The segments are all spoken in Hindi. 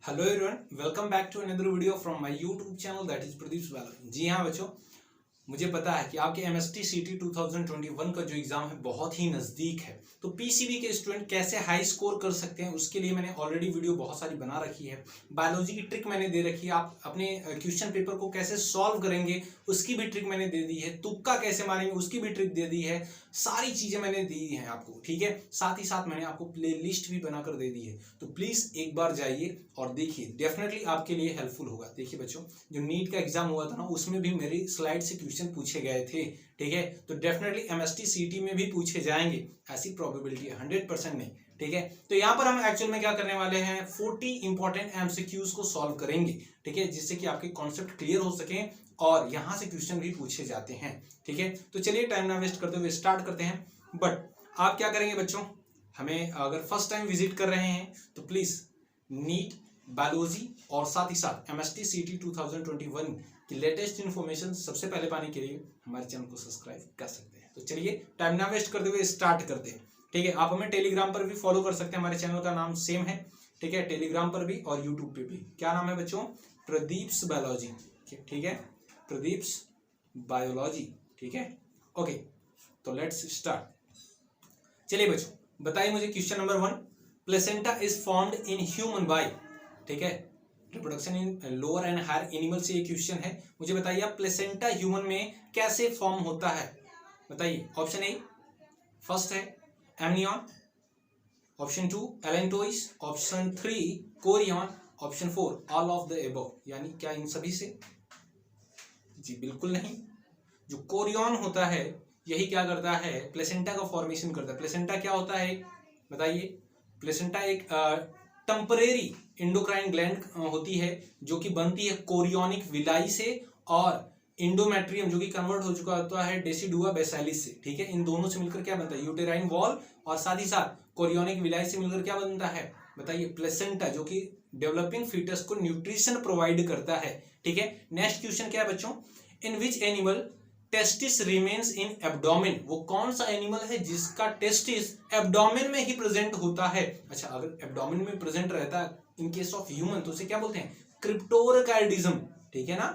Hello everyone, welcome back to another video from my YouTube channel that is Pradeep Bala. जी हाँ बच्चों, मुझे पता है कि आपके एमएसटी सीटी 2021 का जो एग्जाम है बहुत ही नजदीक है। तो पीसीबी के स्टूडेंट कैसे हाई स्कोर कर सकते हैं उसके लिए मैंने ऑलरेडी वीडियो बहुत सारी बना रखी है। बायोलॉजी की ट्रिक मैंने दे रखी है, आप अपने क्वेश्चन पेपर को कैसे सॉल्व करेंगे उसकी भी ट्रिक मैंने दे दी है, तुक्का कैसे मारेंगे उसकी भी ट्रिक दे दी है। सारी चीजें मैंने दी हैं आपको, ठीक है। साथ ही साथ मैंने आपको प्ले लिस्ट भी बनाकर दे दी है, तो प्लीज एक बार जाइए और देखिए, डेफिनेटली आपके लिए हेल्पफुल होगा। देखिए बच्चों, जो नीट का एग्जाम हुआ था ना, उसमें भी मेरी स्लाइड से क्वेश्चन पूछे गए थे, ठीक है। तो डेफिनेटली एमएसटी सीटी में भी पूछे जाएंगे, ऐसी प्रोबेबिलिटी है, 100% नहीं, ठीक है। तो यहाँ पर हम एक्चुअल में क्या करने वाले हैं, 40 इंपॉर्टेंट एमसीक्यूज को सॉल्व करेंगे, ठीक है, जिससे कि आपके कॉन्सेप्ट क्लियर हो सके और यहाँ से क्वेश्चन भी पूछे जाते हैं, ठीक है। तो चलिए टाइम ना वेस्ट करते हुए स्टार्ट करते हैं। बट आप क्या करेंगे बच्चों, हमें अगर फर्स्ट टाइम विजिट कर रहे हैं तो प्लीज नीट, बायोलॉजी और साथ ही साथ एमएसटी सीटी 2021 की लेटेस्ट इन्फॉर्मेशन सबसे पहले पाने के लिए हमारे चैनल को सब्सक्राइब कर सकते हैं। तो चलिए टाइम ना वेस्ट करते हुए स्टार्ट करते हैं, ठीक है। आप हमें टेलीग्राम पर भी फॉलो कर सकते हैं, हमारे चैनल का नाम सेम है, ठीक है। टेलीग्राम पर भी और यूट्यूब पे भी क्या नाम है बच्चों, प्रदीप्स बायोलॉजी, ठीक है, प्रदीप्स बायोलॉजी, ठीक है। ओके, तो लेट्स स्टार्ट। चलिए बच्चों, बताइए मुझे question number 1, placenta is formed in human by, ठीक है, reproduction in lower and higher animal से ये क्वेश्चन है। मुझे बताइए आप प्लेसेंटा ह्यूमन में कैसे फॉर्म होता है, बताइए। ऑप्शन ए फर्स्ट है amnion, option 2 allantois, option 3 Korean, option 4 all of the above, यानी क्या इन सभी से? जी बिल्कुल नहीं। जो कोरियन होता है यही क्या करता है, प्लेसेंटा का फॉर्मेशन करता है। प्लेसेंटा क्या होता है बताइए? प्लेसेंटा एक टेम्परेरी इंडोक्राइन ग्लैंड होती है जो कि बनती है कोरियोनिक विलाई से और इंडोमेट्रियम जो कि कन्वर्ट हो चुका होता है डेसिडुआ बेसाइलिस से, ठीक है। इन दोनों से मिलकर क्या बनता है, यूटेराइन वॉल, और साथ ही साथ कोरियोनिक विलाई से मिलकर क्या बनता है बताइए, प्लेसेंटा, जो कि डेवलपिंग फीटस को न्यूट्रिशन प्रोवाइड करता है, ठीक है। नेक्स्ट क्वेश्चन क्या है बच्चों, in which animal testis remains in abdomen, वो कौन सा एनिमल है जिसका टेस्टिस एब्डोमेन में ही प्रेजेंट होता है? अच्छा, अगर एब्डोमेन में प्रेजेंट रहता है इन केस ऑफ ह्यूमन तो उसे क्या बोलते हैं, क्रिप्टोरकार्डिज्म, ठीक है ना।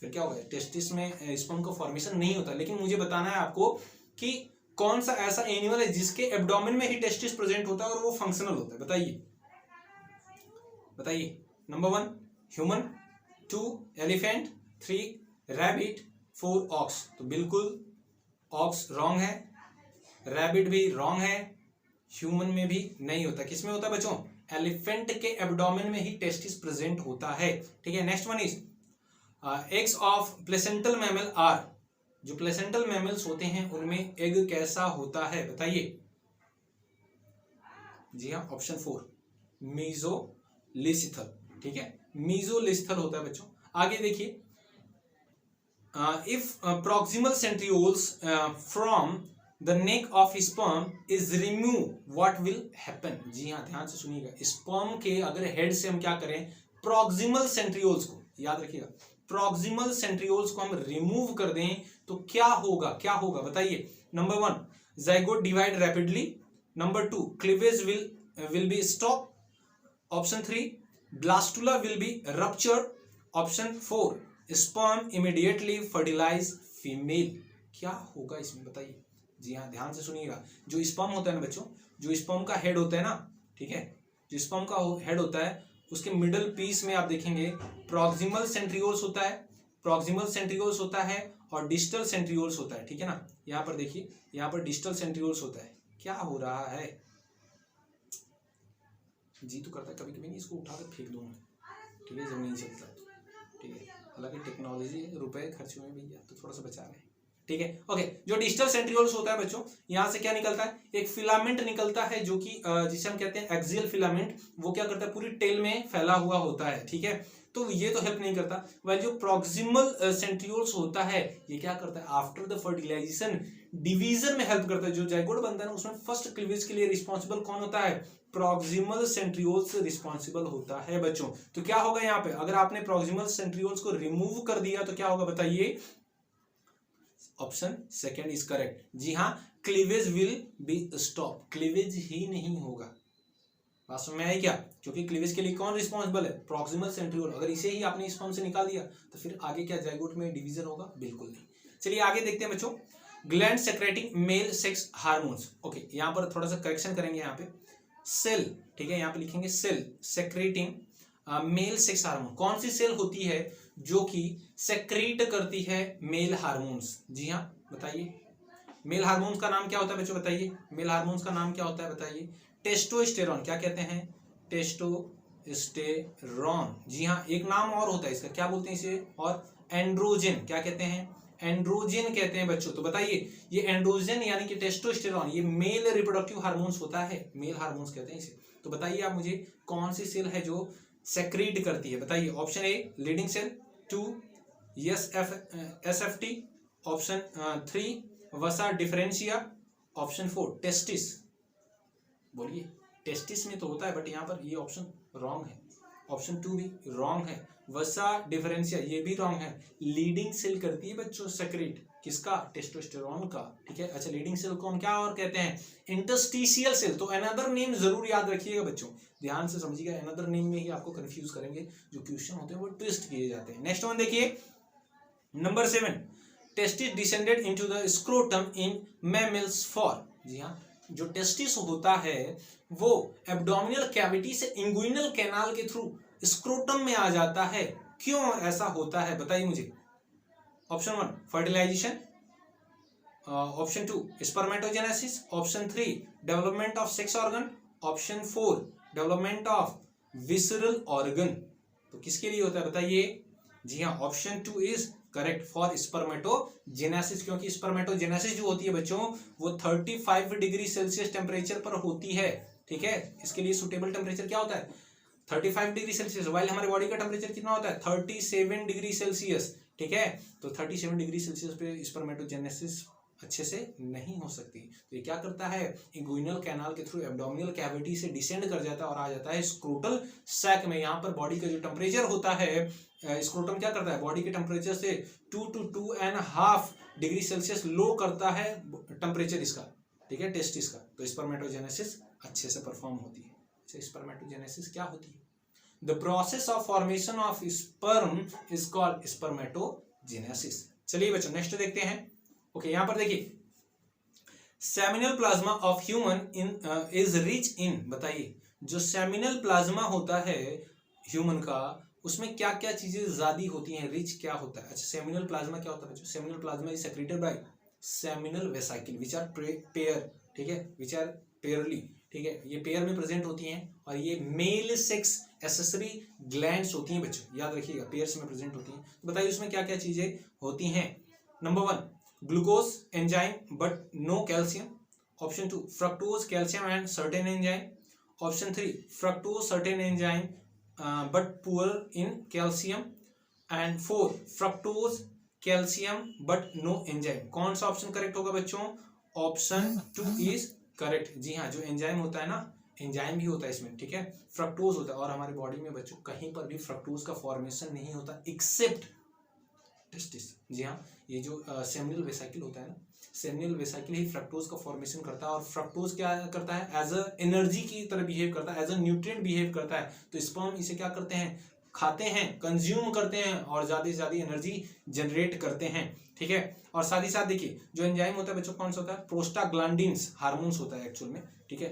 फिर क्या होगा, टेस्टिस में स्पर्म का फॉर्मेशन नहीं होता। लेकिन मुझे बताना है आपको कि कौन सा ऐसा एनिमल है जिसके एब्डोमेन में ही टेस्टिस प्रेजेंट होता है और वो फंक्शनल होता है, बताइए बताइए। Number 1 human, 2 elephant, 3 rabbit, 4 ox. तो बिल्कुल ऑक्स रॉन्ग है, रैबिट भी रॉन्ग है, ह्यूमन में भी नहीं होता। किसमें होता है बच्चों, एलिफेंट के एब्डोमेन में ही टेस्टिस प्रेजेंट होता है, ठीक है। Next one is eggs of placental mammal are, जो प्लेसेंटल मैमल्स होते हैं उनमें एग कैसा होता है बताइए? जी हाँ, ऑप्शन 4 मीजोलिस्थल, ठीक है, मीजोलिस्थल होता है बच्चों। आगे देखिए, if proximal centrioles from the neck of sperm is removed what will happen? जी हाँ, ध्यान से सुनिएगा। स्पर्म के अगर हेड से हम क्या करें, प्रॉक्सिमल सेंट्रियोल्स को, याद रखिएगा, प्रॉक्सिमल सेंट्रियोल्स को हम रिमूव कर दें तो क्या होगा, क्या होगा बताइए? Number 1 zygote divide rapidly, number 2 cleavage will be stop, option 3 blastula will be ruptured, option 4 sperm immediately fertilise female. क्या होगा इसमें बताइए? जी हाँ, ध्यान से सुनिएगा। जो स्पर्म होता है ना बच्चों, जो स्पर्म का हेड होता है ना, ठीक है, जो स्पर्म का हेड होता है उसके मिडल पीस में आप देखेंगे प्रॉक्सिमल सेंट्रियोल्स होता है, प्रॉक्सिमल सेंट्रियोल्स होता है और डिस्टल सेंट्रियोल्स होता है, ठीक है ना। यहाँ पर देखिए, यहाँ पर डिस्टल सेंट्रियोल्स होता है। क्या हो रहा है, जी तो करता है कभी कभी नहीं, इसको उठाकर फेंक दूंगा, ठीक है, जब नहीं चलता, ठीक है। हालांकि टेक्नोलॉजी रुपए खर्च हुए भैया तो थोड़ा सा बचा रहे हैं, ठीक है। ओके, जो डिजिटल सेंट्रियोल्स होता है बच्चों, यहाँ से क्या निकलता है, एक फिलामेंट निकलता है जो कि जिसे हम कहते हैं एक्सियल फिलामेंट। वो क्या करता है, पूरी टेल में फैला हुआ होता है, ठीक है। तो ये तो हेल्प नहीं करता, वह जो प्रॉक्सिमल सेंट्रियोल्स होता है ये क्या करता है, आफ्टर द फर्टिलाइजेशन डिवीजन में हेल्प करता है। जो जाइगोट बनता है ना, उसमें फर्स्ट क्लीवेज के लिए रिस्पॉन्सिबल कौन होता है, प्रॉक्सिमल सेंट्रियोल्स रिस्पॉन्सिबल होता है बच्चों। तो क्या होगा यहाँ पे, अगर आपने प्रॉक्सिमल सेंट्रियोल्स को रिमूव कर दिया तो क्या होगा बताइए? Option second is correct. जी हाँ, cleavage will be stop, cleavage ही नहीं होगा, बात समझ में आई क्या? क्योंकि क्लीवेज के लिए कौन रिस्पॉन्सिबल है? Proximal centriole. अगर इसे ही आपने स्पर्म से निकाल दिया तो फिर आगे क्या जाइगोट में डिवीजन होगा? बिल्कुल नहीं। चलिए आगे देखते हैं बच्चों, gland secreting male sex hormones. Okay, यहाँ पर थोड़ा सा करेक्शन करेंगे, यहाँ पे सेल, ठीक है, यहाँ पे लिखेंगे cell secreting male sex hormone. कौन सी सेल होती है जो कि सेक्रेट करती है मेल हार्मोन्स? जी हाँ, बताइए। मेल हार्मोन्स का नाम क्या होता है बच्चों? बताइए, मेल हार्मोन्स का नाम क्या होता है? बताइए। टेस्टोस्टेरॉन। क्या कहते हैं? टेस्टोस्टेरॉन। जी हाँ, एक नाम और होता है इसका, क्या बोलते हैं इसे? और एंड्रोजन। क्या कहते हैं? एंड्रोजन कहते हैं बच्चों। तो बताइए, ये एंड्रोजन यानी कि टेस्टोस्टेरॉन, ये मेल रिप्रोडक्टिव हार्मोन्स होता है, मेल हार्मोन्स कहते हैं इसे। तो बताइए आप मुझे, कौन सी सेल है जो सेक्रीट करती है? बताइए। Option A leading cell, 2 SFT, option 3 vasa deferentia, option 4 testis. बोलिए, टेस्टिस में तो होता है बट यहाँ पर ये ऑप्शन रॉन्ग है। ऑप्शन 2 भी रॉन्ग है। वसा डिफरेंशिया ये भी रॉन्ग है। लीडिंग सेल करती है बच्चों सेक्रेट, किसका? टेस्टोस्टेरोन का, ठीक है। अच्छा, लीडिंग सेल को हम क्या और कहते हैं? Interstitial cell. तो अनदर नेम जरूर याद रखिएगा बच्चों, ध्यान से समझिएगा, अनदर नेम में ही आपको कंफ्यूज करेंगे, जो क्वेश्चन होते हैं वो ट्विस्ट किए जाते हैं। नेक्स्ट वन देखिए, number 7, testis descended into the scrotum in mammals for. जी हाँ, जो टेस्टिस होता है वो एब्डोमिनल कैविटी से इंगुइनल कैनाल के थ्रू स्क्रोटम में आ जाता है। क्यों ऐसा होता है बताइए मुझे। Option 1 fertilisation, option 2 spermatogenesis, option 3 development of sex organ, option 4 development of visceral organ. तो किसके लिए होता है बताइए? जी हाँ, option 2 is correct for spermatogenesis, क्योंकि स्पर्मेटोजेनेसिस जो होती है बच्चों वो 35 डिग्री सेल्सियस टेम्परेचर पर होती है, ठीक है। इसके लिए सुटेबल टेम्परेचर क्या होता है? 35 डिग्री सेल्सियस। वाइल हमारे बॉडी का टेम्परेचर कितना होता है? 37 डिग्री सेल्सियस, ठीक है। तो 37 डिग्री सेल्सियस पे स्पर्मेटोजेनेसिस अच्छे से नहीं हो सकती। तो ये क्या करता है? इंगुइनल कैनाल के थ्रू एब्डोमिनल कैविटी से डिसेंड कर जाता है और आ जाता है स्क्रोटल सैक में। यहाँ पर बॉडी का जो टेम्परेचर होता है, स्क्रोटम क्या करता है? बॉडी के टेम्परेचर से 2 to 2.5 डिग्री सेल्सियस लो करता है टेम्परेचर इसका, ठीक है, टेस्टिस का। तो स्पर्मेटोजेनेसिस अच्छे से परफॉर्म होती है। अच्छा, स्पर्मेटोजेनेसिस क्या होती है? The process of formation of sperm is called spermatogenesis. चलिए बच्चों नेक्स्ट देखते हैं। ओके, यहां पर देखिए, seminal plasma of human in is rich इन। बताइए, जो सेमिनल प्लाज्मा होता है ह्यूमन का, उसमें क्या क्या चीजें ज्यादा होती हैं? रिच क्या होता है? अच्छा, सेमिनल प्लाज्मा क्या होता है बच्चों? Seminal plasma is secreted by seminal vesicle which are pair, ठीक है, विच आर पेयरली, ठीक है, ये पेयर में प्रेजेंट होती हैं और ये मेल सेक्स एसेसरी ग्लैंड्स होती हैं बच्चों, याद रखिएगा, पेयर्स में प्रेजेंट होती हैं। तो बताइए उसमें क्या क्या चीजें होती हैं? Number 1 glucose enzyme but no calcium, option 2 fructose calcium and certain enzyme, option 3 fructose certain enzyme but poor in calcium, and 4 fructose calcium but no enzyme. कौन सा ऑप्शन करेक्ट होगा बच्चों? Option 2 is correct. जी हाँ, जो एंजाइम होता है ना, एंजाइम भी होता है इसमें, ठीक है, फ्रक्टोज होता है। और हमारे बॉडी में बच्चों कहीं पर भी फ्रक्टोज का फॉर्मेशन नहीं होता एक्सेप्ट टेस्टिस। जी हाँ, ये जो सेमिनल वेसिकल होता है ना, सेमिनल वेसिकल ही फ्रक्टोज का फॉर्मेशन करता है। और फ्रक्टोज क्या करता है? एज अ एनर्जी की तरह बिहेव करता है, एज अ न्यूट्रिएंट बिहेव करता है। तो स्पर्म इसे क्या करते हैं? खाते हैं, कंज्यूम करते हैं और ज्यादा से ज्यादा एनर्जी जनरेट करते हैं, ठीक है। और साथ ही साथ देखिए, जो एंजाइम होता है बच्चों कौन सा होता है? प्रोस्टाग्लैंडिन्स हार्मोन्स होता है एक्चुअल में, ठीक है,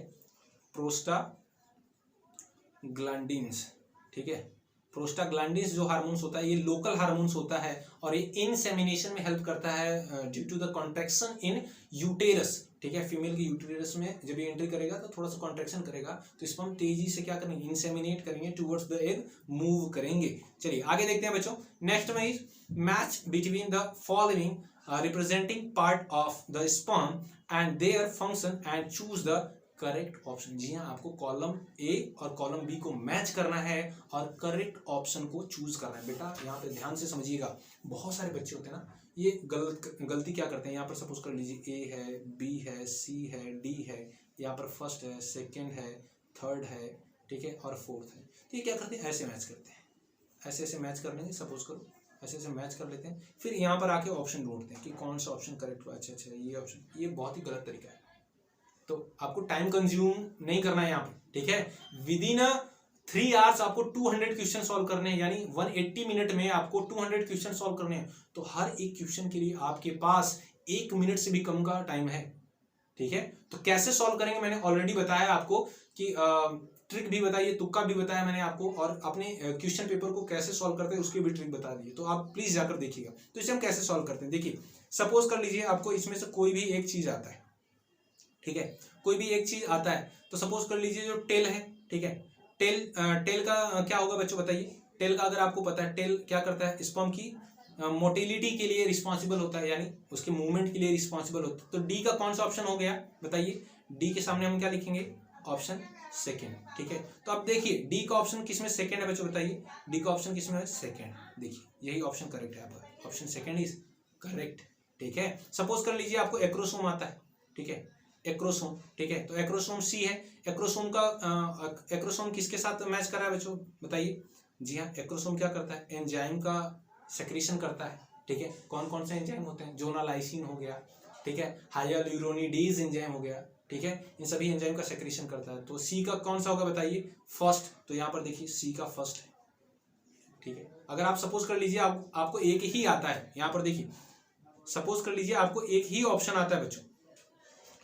प्रोस्टाग्लैंडिन्स, ठीक है। प्रोस्टाग्लैंडिन्स जो हार्मोन्स होता है ये लोकल हार्मोन्स होता है और ये इंसेमिनेशन में हेल्प करता है due to the contraction in uterus, ठीक है। फीमेल के यूटेरस में जब ये एंट्री करेगा तो थोड़ा सा कॉन्ट्रैक्शन करेगा, तो स्पर्म तेजी से क्या करेंगे? इंसेमिनेट करेंगे, टुवर्ड्स द एग मूव करेंगे। चलिए आगे देखते हैं बच्चों। नेक्स्ट में is match between the following representing part of the sperm and their function and choose the correct option. जी हाँ, आपको कॉलम ए और कॉलम बी को मैच करना है और करेक्ट ऑप्शन को चूज करना है। बेटा यहाँ पे ध्यान से समझिएगा, बहुत सारे बच्चे होते हैं ना, ये गलती क्या करते हैं? यहाँ पर सपोज कर लीजिए ए है, बी है, सी है, डी है, यहाँ पर फर्स्ट है, सेकंड है, थर्ड है, ठीक है, और फोर्थ है। तो ये क्या करते हैं? ऐसे मैच करते हैं, ऐसे ऐसे मैच कर लेंगे, सपोज करो ऐसे ऐसे मैच कर लेते हैं, फिर यहाँ पर आके ऑप्शन ढूंढते हैं कि कौन सा ऑप्शन करेक्ट हुआ। अच्छा अच्छा, ये ऑप्शन, ये बहुत ही गलत तरीका है। तो आपको टाइम कंज्यूम नहीं करना है यहाँ पर, ठीक है। विद इन 3 आवर्स आपको 200 क्वेश्चन सॉल्व करने हैं, यानी 180 मिनट में आपको 200 क्वेश्चन सॉल्व करने हैं। तो हर एक क्वेश्चन के लिए आपके पास 1 मिनट से भी कम का टाइम है, ठीक है। तो कैसे सॉल्व करेंगे मैंने ऑलरेडी बताया आपको कि ट्रिक भी बताइए, तुक्का भी बताया मैंने आपको, और अपने क्वेश्चन पेपर को कैसे सॉल्व करते हैं उसकी भी ट्रिक बता दी है, तो आप प्लीज जाकर देखिएगा। तो इसे हम कैसे सॉल्व करते हैं, देखिए सपोज कर लीजिए आपको इसमें से कोई भी एक चीज आता है, ठीक है, कोई भी एक चीज आता है। तो सपोज कर लीजिए जो टेल है, ठीक है, टेल का क्या होगा बच्चों बताइए। टेल का अगर आपको पता है, टेल क्या करता है, स्पर्म की मोटिलिटी के लिए रिस्पॉन्सिबल होता है, यानी उसके मूवमेंट के लिए रिस्पॉन्सिबल होता है। तो डी का कौन सा ऑप्शन हो गया बताइए। डी के सामने हम क्या लिखेंगे, ऑप्शन सेकेंड, ठीक है। तो अब देखिए डी का ऑप्शन किसमें सेकेंड है बच्चों बताइए, डी का ऑप्शन किसमें है, सेकेंड। देखिए यही ऑप्शन करेक्ट है, आपका ऑप्शन सेकेंड इज करेक्ट, ठीक है। सपोज कर लीजिए आपको एक्रोसोम आता है, ठीक है, एक्रोसोम, ठीक है, तो एक्रोसोम सी है। एक्रोसोम का एक्रोसोम किसके साथ मैच कर रहा है बच्चों बताइए। जी हाँ, एक्रोसोम क्या करता है, एंजाइम का सेक्रेशन करता है, ठीक है। कौन कौन से एंजाइम होते हैं, जोनालाइसिन हो गया, ठीक है, हाइयालुरोनिडेज एंजाइम हो गया, ठीक है, इन सभी एंजाइम का सेक्रेशन करता है। तो सी का कौन सा होगा बताइए, फर्स्ट। तो यहाँ पर देखिए सी का फर्स्ट है, ठीक है। अगर आप सपोज कर लीजिए आपको एक ही आता है, यहाँ पर देखिए सपोज कर लीजिए आपको एक ही ऑप्शन आता है बच्चों,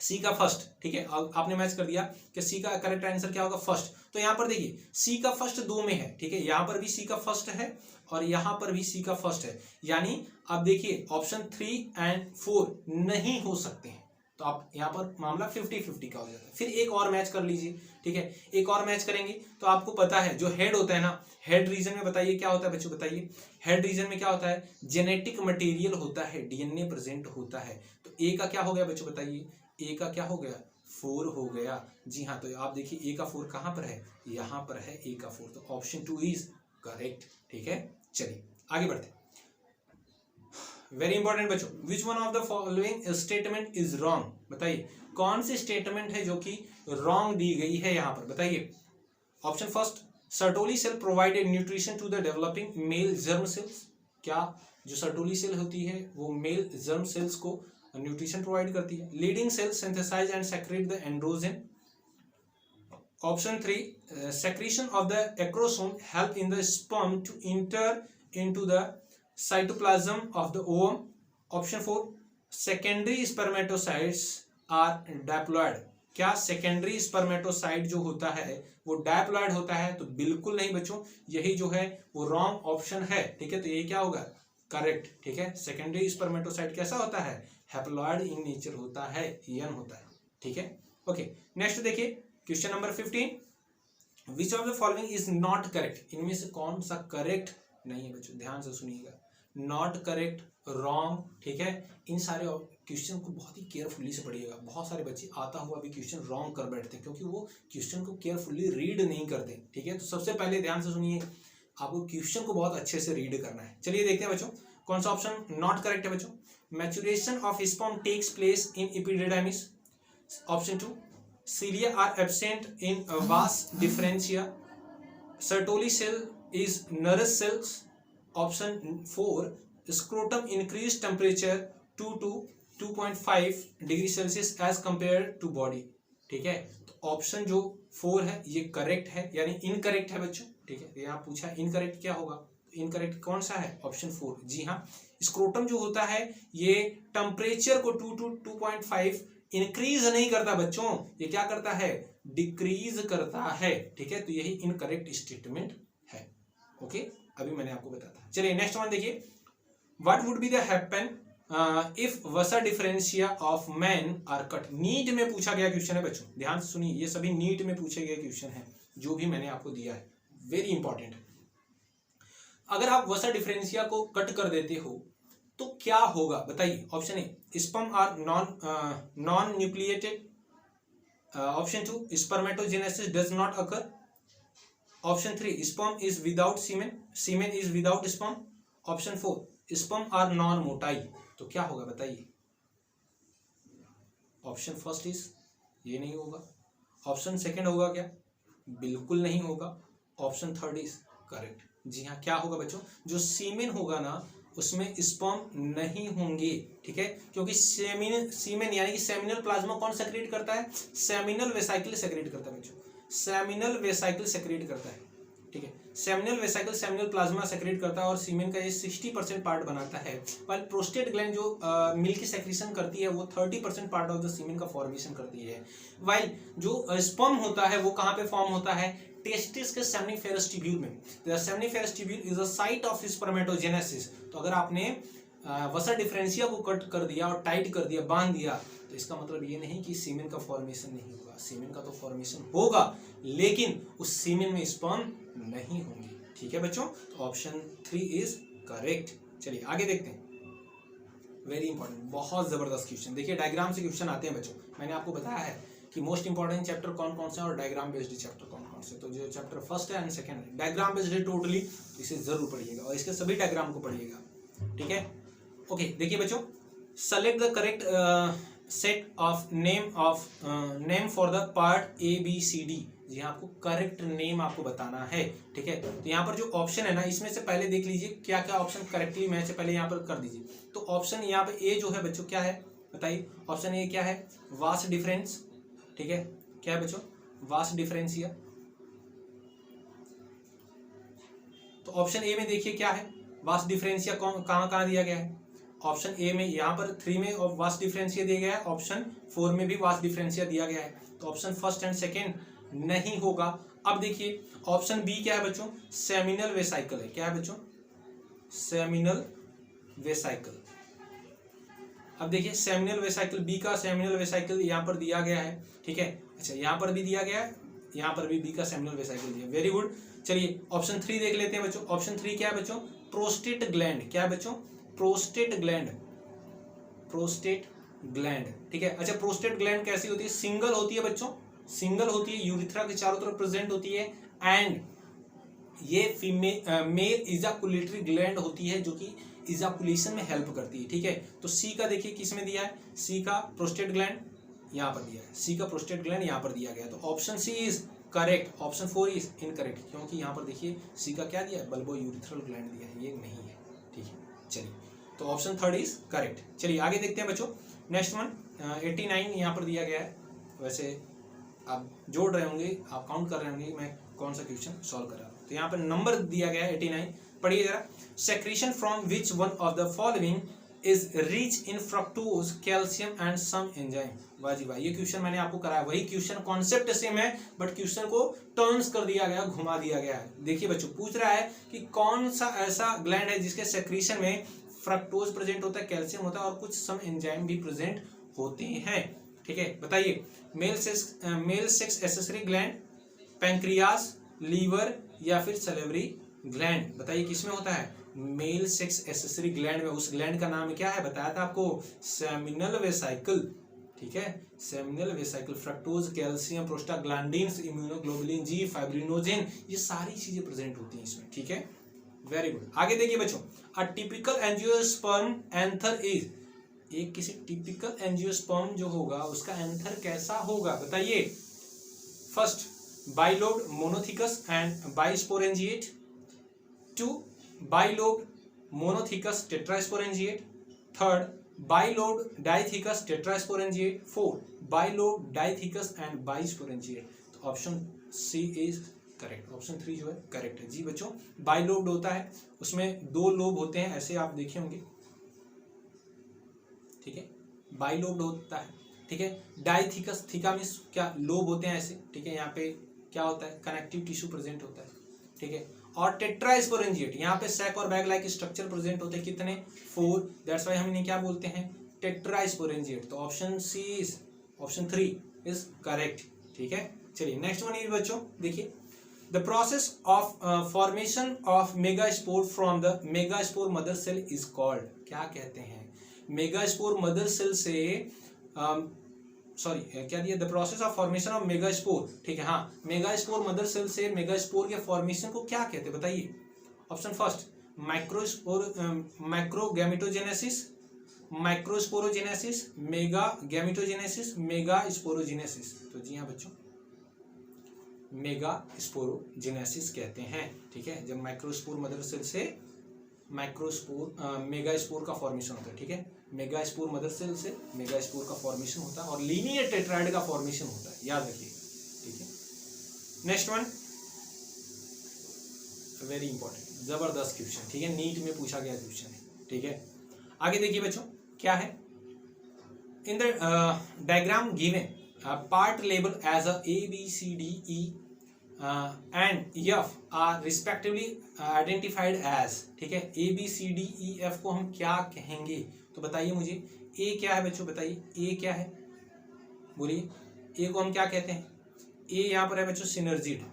सी का फर्स्ट, ठीक है, आपने मैच कर दिया कि सी का करेक्ट आंसर क्या होगा, फर्स्ट। तो यहाँ पर देखिए सी का फर्स्ट 2 में है, ठीक है, यहाँ पर भी सी का फर्स्ट है और यहाँ पर भी सी का फर्स्ट है, यानी आप देखिए ऑप्शन 3 एंड 4 नहीं हो सकते हैं। तो आप यहाँ पर मामला 50-50 का हो जाता है। फिर एक और मैच कर लीजिए, ठीक है, एक और मैच करेंगे तो आपको पता है जो हेड होता है ना, हेड रीजन में बताइए क्या होता है बच्चों बताइए। हेड रीजन में क्या होता है, जेनेटिक मटेरियल होता है, डीएनए प्रेजेंट होता है। तो ए का क्या हो गया बच्चों बताइए, ए का क्या हो गया, 4 हो गया। जी हाँ, तो आप देखिए ए का 4 कहाँ पर है, यहाँ पर है ए का 4। तो ऑप्शन 2 इज करेक्ट, ठीक है। चलिए आगे बढ़ते। वेरी इंपॉर्टेंट बच्चों, which one of the following statement is wrong, बताइए कौन सी स्टेटमेंट है जो कि रॉन्ग दी गई है यहाँ पर बताइए। Option first, sertoli cell provided nutrition to the developing male germ cells. क्या जो सर्टोली सेल होती है वो मेल जर्म सेल्स को न्यूट्रिशन प्रोवाइड करती है। Leading cell synthesise and secrete the androgen. Option 3, secretion of the acrosome help in the sperm to enter into the cytoplasm of the ovum. Option 4, secondary spermatocytes are diploid. क्या सेकेंडरी स्पर्मेटोसाइट जो होता है वो डायप्लॉइड होता है, तो बिल्कुल नहीं बच्चों, यही जो है वो रॉन्ग ऑप्शन है, ठीक है। तो ये क्या होगा, करेक्ट, ठीक है। सेकेंडरी स्पर्मेटोसाइट कैसा होता है, हैप्लॉइड इन नेचर होता है, एन होता है, ठीक है। ओके, नेक्स्ट देखिए question number 15, which of the following is not correct. इनमें से कौन सा करेक्ट नहीं है बच्चों, ध्यान से सुनिएगा। नॉट करेक्ट, रॉन्ग, ठीक है, इन सारे क्वेश्चन को बहुत ही केयरफुली से पढ़िएगा। बहुत सारे बच्चे आता हुआ भी क्वेश्चन रॉन्ग कर बैठते हैं क्योंकि वो क्वेश्चन को केयरफुली रीड नहीं करते, ठीक है। तो सबसे पहले ध्यान से सुनिए, आपको क्वेश्चन को बहुत अच्छे से रीड करना है। चलिए देखते हैं बच्चों कौन सा ऑप्शन नॉट करेक्ट है बच्चों। Maturation of sperm takes place in epididymis. Option 2, cilia are absent in vas differentia. Sertoli cell is Neris cells. Option 4, scrotum increased temperature 2 to 2.5 degree Celsius as compared to body, ठीक है। तो ऑप्शन जो 4 है ये करेक्ट है, यानी इनकरेक्ट है बच्चों, ठीक है। यहाँ पूछा इनकरेक्ट क्या होगा, इनकरेक्ट कौन सा है, ऑप्शन 4। जी हाँ, स्क्रोटम जो होता है ये टेम्परेचर को 2 to 2.5 इंक्रीज नहीं करता बच्चों, ये क्या करता है, डिक्रीज करता है, ठीक है। तो यही इनकरेक्ट स्टेटमेंट है, ओके। अभी मैंने आपको बताया। चलिए नेक्स्ट वन देखिए, what would be the happen if vasa deferentia of man are cut. NEET में पूछा गया क्वेश्चन है बच्चों, ध्यान से सुनिए, ये सभी नीट में पूछे गए क्वेश्चन है जो भी मैंने आपको दिया है, वेरी इंपॉर्टेंट। अगर आप वसा डिफरेंशिया को कट कर देते हो तो क्या होगा बताइए। Option A, sperm are non nucleated. Option 2, spermatogenesis does not occur. Option 3, sperm is without semen, semen is without sperm. Option 4, sperm are non motile. तो क्या होगा बताइए। ऑप्शन फर्स्ट इज, ये नहीं होगा। ऑप्शन सेकंड होगा क्या, बिल्कुल नहीं होगा। Option third is correct. जी हाँ, क्या होगा बच्चों, जो सीमेन होगा ना उसमें स्पर्म नहीं होंगे, ठीक है, क्योंकि सीमेन यानी कि सेमिनल प्लाज्मा कौन सेक्रेट करता है, सेमिनल वेसाइकल सेक्रेट करता है बच्चों, सेमिनल वेसाइकल सेक्रेट करता है, ठीक है, seminal vesicle seminal plasma secrete करता है और सीमेन का ये 60% पार्ट बनाता है, while प्रोस्टेट ग्लैंड जो मिल्क सेक्रेशन करती है वो 30% पार्ट ऑफ द सीमेन का फॉर्मेशन करती है, while जो स्पर्म होता है वो कहाँ पे फॉर्म होता है, टेस्टिस के सेमिनिफेरस ट्यूब्यूल में। The seminiferous tubule is a site of spermatogenesis. तो अगर आपने वसा डिफरेंशिया को कट कर दिया और टाइट कर दिया, बांध दिया, तो इसका मतलब ये नहीं कि सीमेन का फॉर्मेशन नहीं होगा, सीमेन का तो फॉर्मेशन होगा, लेकिन उस सीमेन में स्पर्म नहीं होंगे, ठीक है बच्चों। तो ऑप्शन 3 इज करेक्ट। चलिए आगे देखते हैं, वेरी इंपॉर्टेंट, बहुत जबरदस्त क्वेश्चन। देखिए डायग्राम से क्वेश्चन आते हैं बच्चों, मैंने आपको बताया है कि मोस्ट इंपॉर्टेंट चैप्टर कौन कौन से और डायग्राम बेस्ड चैप्टर कौन कौन से। तो जो चैप्टर फर्स्ट है एंड सेकंड है डायग्राम बेस्ड है टोटली, तो इसे जरूर पढ़िएगा और इसके सभी डायग्राम को पढ़िएगा, ठीक है। ओके देखिए बच्चों, select the correct set of name for the part A B C D. जी हाँ, आपको करेक्ट नेम आपको बताना है, ठीक है। तो यहाँ पर जो ऑप्शन है ना, इसमें से पहले देख लीजिए क्या क्या ऑप्शन करेक्टली मैच है, पहले यहाँ पर कर दीजिए। तो ऑप्शन यहाँ पे ए जो है बच्चों क्या है बताइए, ऑप्शन ए क्या है, वास डिफरेंस, ठीक है, क्या है बच्चों, वास डिफरेंशिया। तो ऑप्शन ए में देखिए क्या है, वास डिफरेंशिया कहाँ कहाँ दिया गया है, ऑप्शन ए में यहाँ पर 3 में और वास डिफरेंशिया दिया गया है, ऑप्शन 4 में भी वास डिफरेंशिया दिया गया है, तो ऑप्शन फर्स्ट एंड सेकेंड नहीं होगा। अब देखिए ऑप्शन बी क्या है बच्चों, सेमिनल वेसाइकल है, क्या है बच्चों, सेमिनल वेसाइकल। अब देखिए सेमिनल वेसाइकल, बी का सेमिनल वेसाइकल यहाँ पर दिया गया है, ठीक है, अच्छा यहाँ पर भी दिया गया है, यहाँ पर भी बी का सेमिनल वेसाइकल दिया, वेरी गुड। चलिए ऑप्शन 3 देख लेते हैं बच्चों, ऑप्शन 3 क्या है बच्चों, प्रोस्टेट ग्लैंड, क्या है बच्चों, प्रोस्टेट ग्लैंड, प्रोस्टेट ग्लैंड, ठीक है। अच्छा प्रोस्टेट ग्लैंड कैसी होती है, सिंगल होती है बच्चों, सिंगल होती है, यूरिथ्रा के चारों तरफ प्रेजेंट होती है, एंड ये मेल इजाकुलेटरी ग्लैंड होती है जो कि इजाकुलेशन में हेल्प करती है, ठीक है। तो सी का देखिए किस में दिया है, सी का प्रोस्टेट ग्लैंड यहाँ पर दिया है, सी का प्रोस्टेट ग्लैंड यहाँ पर दिया गया है, तो option C is correct, option 4 is incorrect, क्योंकि यहाँ पर देखिए सी का क्या दिया है, बल्बो यूरिथ्रल ग्लैंड दिया है, ये नहीं है, ठीक है। चलिए तो ऑप्शन 3 इज करेक्ट। चलिए आगे देखते हैं बच्चों, नेक्स्ट वन 89 यहाँ पर दिया गया है, वैसे आप जोड़ रहे होंगे, आप काउंट कर रहे होंगे मैं कौन सा क्वेश्चन सॉल्व कर रहा हूँ। तो यहाँ पर नंबर दिया गया है 89, पढ़िए जरा, secretion from which one of the following is rich in fructose, calcium and some enzyme. वाह जी वाह, ये क्वेश्चन मैंने आपको कराया, वही क्वेश्चन, कॉन्सेप्ट सेम है बट क्वेश्चन को टर्न्स कर दिया गया, घुमा दिया गया है। देखिए बच्चों पूछ रहा है कि कौन सा ऐसा ग्लैंड है जिसके सेक्रीशन में फ्रक्टोज प्रेजेंट होता है, कैल्शियम होता है और कुछ सम एंजाइम भी प्रेजेंट होते हैं, ठीक है। बताइए, male sex accessory gland, pancreas, liver या फिर सलेवरी ग्लैंड, बताइए किसमें होता है, मेल सेक्स एसेसरी ग्लैंड में। उस ग्लैंड का नाम क्या है, बताया था आपको, सेमिनल वेसाइकल, ठीक है, seminal vesicle, fructose, calcium, prostaglandins, immunoglobulin G, fibrinogen, ये सारी चीजें प्रेजेंट होती हैं इसमें, ठीक है, वेरी गुड। आगे देखिए बच्चों, a typical angiosperm anther is, एक किसी टिपिकल एंजियोस्पर्म जो होगा उसका एंथर कैसा होगा, बताइए। First, bilobed monothecous and bisporangiate, 2 bilobed monothecous tetrasporangiate, 3 bilobed dithecous tetrasporangiate, 4 bilobed dithecous and bisporangiate. तो option C is correct, option 3 जो है करेक्ट है। जी बच्चों, बाइलोब्ड होता है, उसमें 2 लोब होते हैं, ऐसे आप देखे होंगे, ठीक है, बाइलोब्ड होता है, ठीक है। डाइथिकस, थीका मींस क्या, लोब होते हैं ऐसे, ठीक है, यहाँ पे क्या होता है, कनेक्टिव टिश्यू प्रेजेंट होता है, ठीक है। और टेट्रास्पोरेंजिएट, यहाँ पे सैक और बैग लाइक स्ट्रक्चर प्रेजेंट होते हैं, कितने, 4, दैट्स व्हाई हम इन्हें क्या बोलते हैं, टेट्रास्पोरेंजिएट। तो option C is, option 3 is correct, ठीक है। चलिए नेक्स्ट वन इज बच्चों, देखिए, the process of formation of megaspore from the megaspore mother cell is called, क्या कहते हैं, मेगास्पोर मदर सेल से सॉरी क्या दिया, the process of formation of megaspore, ठीक है, हाँ, मेगास्पोर मदर सेल से मेगास्पोर के फॉर्मेशन को क्या कहते हैं, बताइए। Option first, microgametogenesis, microsporogenesis, mega gametogenesis, mega sporogenesis. तो जी हाँ बच्चों, मेगा स्पोरोजेनेसिस कहते हैं, ठीक है, जब माइक्रोस्पोर मदर सेल से माइक्रोस्पोर मेगास्पोर का फॉर्मेशन होता है, ठीक है। मेगास्पोर मदर सेल से मेगास्पोर का फॉर्मेशन होता है और लीनियर टेट्राइड का फॉर्मेशन होता है, याद रखिए, ठीक है। नेक्स्ट वन वेरी इंपॉर्टेंट, जबरदस्त क्वेश्चन, ठीक है, नीट में पूछा गया क्वेश्चन है, ठीक है। आगे देखिए बच्चों क्या है, in the diagram given part label as a A B C D E and F are respectively identified as, ठीक है। A B C D E F को हम क्या कहेंगे, तो बताइए मुझे, ए क्या है बच्चों, बताइए ए क्या है, बोलिए, ए को हम क्या कहते हैं। ए यहाँ पर है बच्चों सिनर्जिड,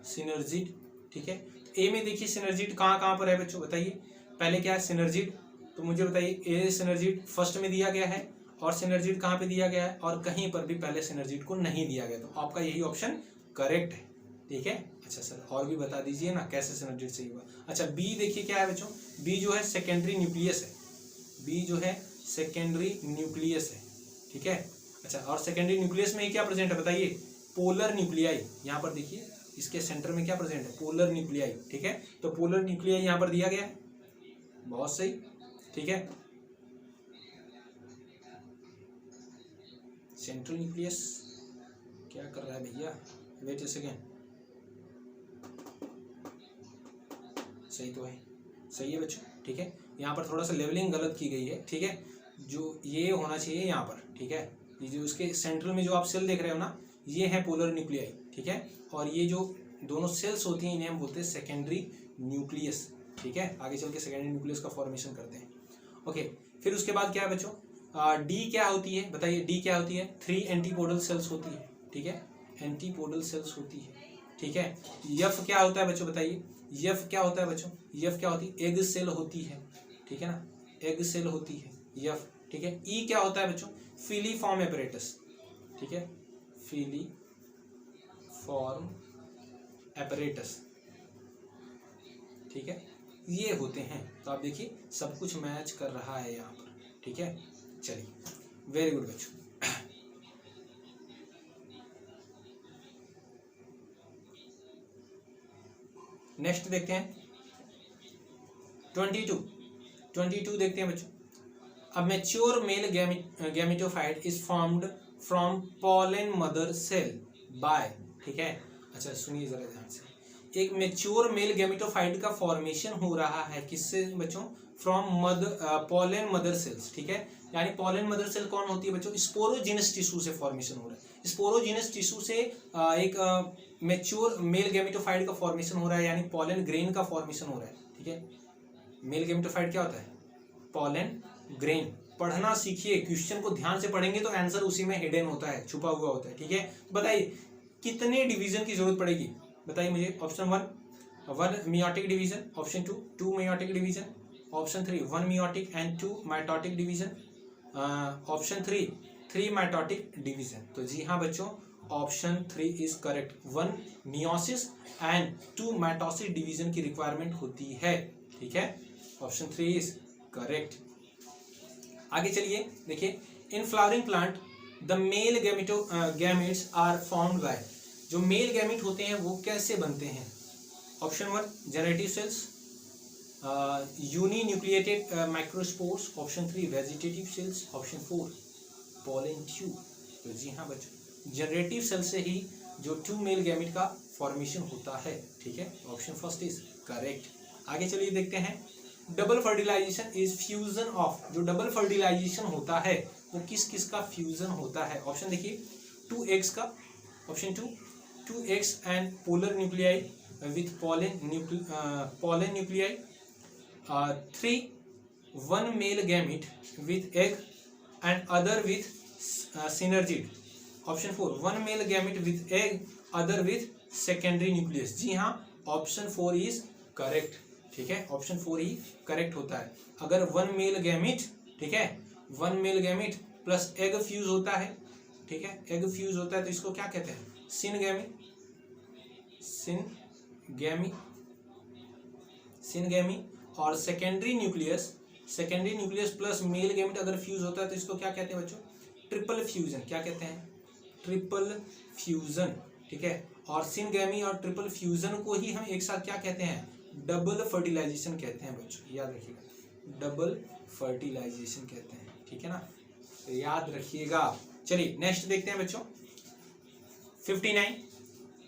सिनर्जिड, ठीक है। ए में देखिए सिनर्जिड कहाँ कहाँ पर है बच्चों, बताइए। पहले क्या है सिनर्जिड, तो मुझे बताइए ए सिनर्जिड फर्स्ट में दिया गया है और सिनर्जिड कहाँ पे दिया गया है, और कहीं पर भी पहले सिनर्जिड को नहीं दिया गया, तो आपका यही ऑप्शन करेक्ट है, ठीक है। अच्छा सर और भी बता दीजिए ना कैसे सिनर्जिड सही हुआ। अच्छा बी देखिए क्या है बच्चों, बी जो है सेकेंडरी न्यूक्लियस है, बी जो है सेकेंडरी न्यूक्लियस है, ठीक है। अच्छा और सेकेंडरी न्यूक्लियस में क्या प्रेजेंट है बताइए, पोलर न्यूक्लियाई, यहाँ पर देखिए इसके सेंटर में क्या प्रेजेंट है, पोलर न्यूक्लियाई, ठीक है। तो पोलर न्यूक्लियाई यहाँ पर दिया गया है, बहुत सही, ठीक है। सेंट्रल न्यूक्लियस क्या कर रहा है भैया, वेट ए सेकेंड, सही तो है, सही है बच्चों, ठीक है। यहाँ पर थोड़ा सा लेवलिंग गलत की गई है, ठीक है, जो ये होना चाहिए यहाँ पर, ठीक है। ये जो उसके सेंट्रल में जो आप सेल देख रहे हो ना, ये है पोलर न्यूक्लियाई, ठीक है। और ये जो दोनों सेल्स होती हैं इन्हें हम बोलते हैं सेकेंडरी न्यूक्लियस, ठीक है। आगे चल के सेकेंडरी न्यूक्लियस का फॉर्मेशन करते हैं, ओके। फिर उसके बाद क्या है बच्चों, डी क्या होती है बताइए, डी क्या होती है, 3 एंटीपोडल सेल्स होती है, ठीक है, एंटीपोडल सेल्स होती है, ठीक है। यफ क्या होता है बच्चों बताइए, यफ क्या होता है बच्चों, यफ क्या होती है, एग सेल होती है, ठीक है ना, एग सेल होती है यफ, ठीक है। ई क्या होता है बच्चों, फिलीफॉर्म एपरेटस, ठीक है, फिलीफॉर्म एपरेटस, ठीक है, ये होते हैं। तो आप देखिए सब कुछ मैच कर रहा है यहाँ पर, ठीक है। चलिए वेरी गुड बच्चों। नेक्स्ट देखते हैं 22 देखते हैं बच्चों। A mature male gametophyte is formed from pollen mother cell by, ठीक है। अच्छा सुनिए जरा ध्यान से, एक मैच्योर मेल गैमेटोफाइट का फॉर्मेशन हो रहा है किससे बच्चों, फ्रॉम पॉलन मदर सेल्स, ठीक है। यानी पॉलन मदर सेल कौन होती है बच्चों, स्पोरोजिनस टिश्यू से फॉर्मेशन हो रहा है, स्पोरोजिनस टिश्यू से एक मैच्योर मेल गैमेटोफाइट का फॉर्मेशन हो रहा है, यानी पॉलन ग्रेन का फॉर्मेशन हो रहा है, ठीक है। मेल गैमेटोफाइट क्या होता है, पॉलन ग्रेन। पढ़ना सीखिए, क्वेश्चन को ध्यान से पढ़ेंगे तो आंसर उसी में हिडन होता है, छुपा हुआ होता है, ठीक है। बताइए कितने डिवीजन की जरूरत पड़ेगी, बताइए मुझे। Option 1 meiotic division, option 2 meiotic division, option 3 1 meiotic and 2 mitotic division, option 3 mitotic division. तो जी हाँ बच्चों, option 3 is correct, 1 meiosis and 2 mitosis division की रिक्वायरमेंट होती है, ठीक है। Option 3 is correct. आगे चलिए देखिए, in flowering plant the male gametes are formed by, जो मेल गैमेट होते हैं वो कैसे बनते हैं। Option 1 generative cells, uninucleated microspores, option 3 vegetative cells, option 4 pollen tube. तो जी हाँ बच्चों, जनरेटिव सेल से ही जो 2 मेल गैमेट का फॉर्मेशन होता है, ठीक है। Option first is correct. आगे चलिए देखते हैं, double fertilisation is fusion of, जो डबल फर्टिलाइजेशन होता है वो किस किस का फ्यूजन होता है। ऑप्शन देखिए 2 एग्स का, option 2 eggs and polar nuclei with pollen nuclei, 3 1 male gamete with egg and other with synergid, option 4 1 male gamete with egg other with secondary nucleus। जी हाँ, ऑप्शन 4 इज करेक्ट, ठीक है, ऑप्शन 4 ही करेक्ट होता है। अगर 1 मेल गैमेट, ठीक है, 1 male gamete plus egg fuse होता है, ठीक है, एग फ्यूज होता है तो इसको क्या कहते हैं, सिनगैमी। और secondary nucleus plus male gamete अगर फ्यूज होता है तो इसको क्या कहते हैं बच्चों, ट्रिपल फ्यूजन। क्या कहते हैं, ट्रिपल फ्यूजन, ठीक है। और सिनगैमी और ट्रिपल फ्यूजन को ही हम एक साथ क्या कहते हैं, डबल फर्टिलाइजेशन कहते हैं बच्चों, याद रखिएगा, डबल फर्टिलाइजेशन कहते हैं, ठीक है ना, तो याद रखिएगा। चलिए नेक्स्ट देखते हैं बच्चों 59,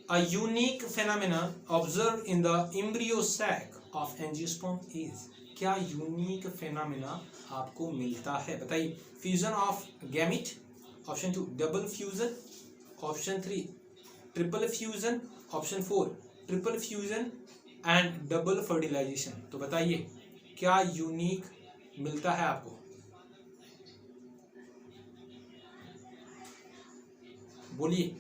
a unique phenomenon observe in the embryo sac of angiosperm is, क्या यूनिक फेनोमेना आपको मिलता है, बताइए। Fusion of gamete, option 2 double fusion, option 3 triple fusion, option 4 triple fusion and double fertilisation. तो बताइए क्या यूनिक मिलता है आपको, बोलिए।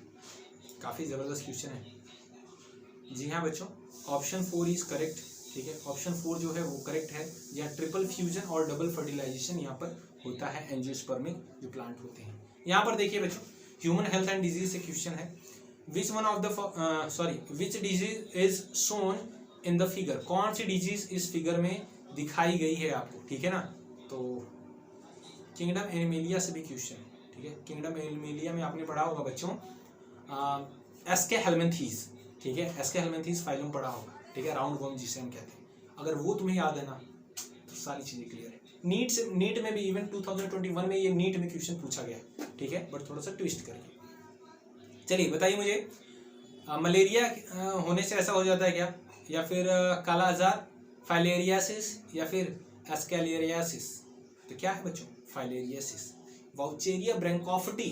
काफी जबरदस्त क्वेश्चन है। जी हाँ बच्चों, ऑप्शन 4 इज करेक्ट, ठीक है, ऑप्शन 4 जो है वो करेक्ट है। यहाँ ट्रिपल फ्यूजन और डबल फर्टिलाइजेशन यहाँ पर होता है एंजियोस्पर्म में जो प्लांट होते हैं। यहाँ पर देखिए बच्चों, ह्यूमन हेल्थ एंड डिजीज से क्वेश्चन है, विच one of the which disease is shown in the figure, कौन सी डिजीज इस फिगर में दिखाई गई है आपको, ठीक है ना। तो किंगडम एनिमेलिया से भी क्वेश्चन है, ठीक है, किंगडम एनिमेलिया में आपने पढ़ा होगा बच्चों एस्के हेलमिंथीज, ठीक है, एस्के हेलमिंथीज फाइलम पढ़ा होगा, ठीक है, राउंड वर्म जिसे हम कहते हैं। अगर वो तुम्हें याद है ना तो सारी चीजें क्लियर है। नीट में भी इवन 2021 में ये नीट में क्वेश्चन पूछा गया है, ठीक है, बट थोड़ा सा ट्विस्ट करके। चलिए बताइए मुझे, मलेरिया होने से ऐसा हो जाता है क्या, या फिर काला आजार, फाइलेरियासिस, या फिर एस्केलेरियासिस। तो क्या है बच्चों, फाइलेरियासिस। वाउचेरिया ब्रैंकोफिटी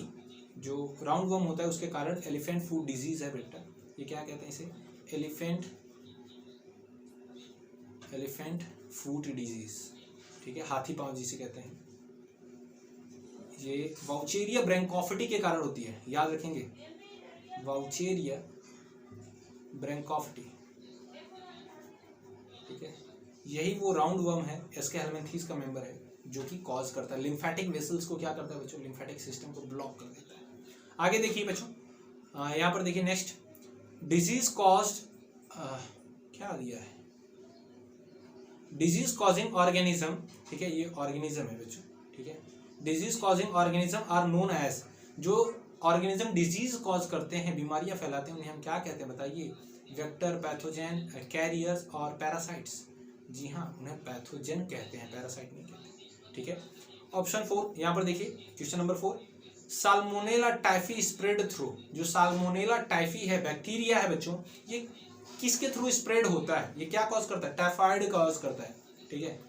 जो राउंड वर्म होता है उसके कारण एलिफेंट फूट डिजीज है बेटा, ये क्या कहते हैं इसे, एलिफेंट फूट डिजीज, ठीक है, हाथी पांव जिसे कहते हैं। ये वाउचेरिया ब्रैंकोफिटी के कारण होती है, याद रखेंगे, वाउचेरिया ब्रैंकोफिटी, ठीक है, यही वो राउंड वर्म है, एस्के हेलमिंथीज का मेंबर है, जो कि कॉज करता है लिम्फेटिक वेसल्स को, क्या करता है बच्चों, लिम्फेटिक सिस्टम को ब्लॉक कर देता है। आगे देखिए बच्चों, यहाँ पर देखिए नेक्स्ट, डिजीज कॉज्ड, क्या दिया है, डिजीज कॉजिंग ऑर्गेनिज्म, ठीक है, ये ऑर्गेनिज्म है बच्चों, ठीक है, disease causing organism are known as, जो ऑर्गेनिज्म डिजीज कॉज करते हैं, बीमारियां फैलाते हैं, उन्हें हम क्या कहते हैं बताइए, वेक्टर, पैथोजेन, कैरियर्स और पैरासाइट्स। जी हाँ, उन्हें पैथोजेन कहते हैं, पैरासाइट नहीं कहते, ठीक है। ऑप्शन 4 यहाँ पर देखिए, question number 4, salmonella typhi spread through, जो साल्मोनेला टाइफी है, बैक्टीरिया है बच्चों, ये किसके थ्रू स्प्रेड होता है, ये क्या कॉज करता है, टाइफाइड कॉज करता है, ठीक है,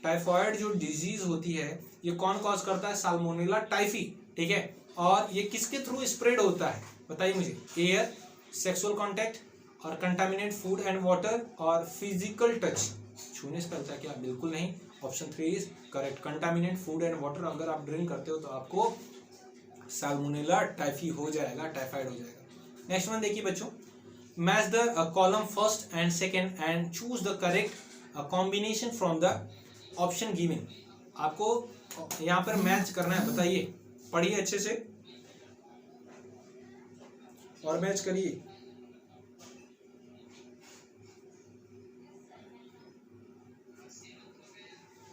टाइफाइड जो डिजीज होती है ये कौन कॉज करता है, साल्मोनेला टाइफी, ठीक है, और ये किसके थ्रू स्प्रेड होता है बताइए मुझे, एयर, सेक्सुअल कॉन्टैक्ट और कंटामिनेट फूड एंड वाटर और फिजिकल टच, छूने से फैलता है क्या, बिल्कुल नहीं, option 3 is correct, contaminate food and water, अगर आप ड्रिंक करते हो तो आपको साल्मोनेला टाइफी हो जाएगा, टाइफाइड हो जाएगा। नेक्स्ट वन देखिए बच्चों, match the column first and second and choose the correct combination from the option given. आपको यहाँ पर मैच करना है, बताइए, पढ़िए अच्छे से और मैच करिए।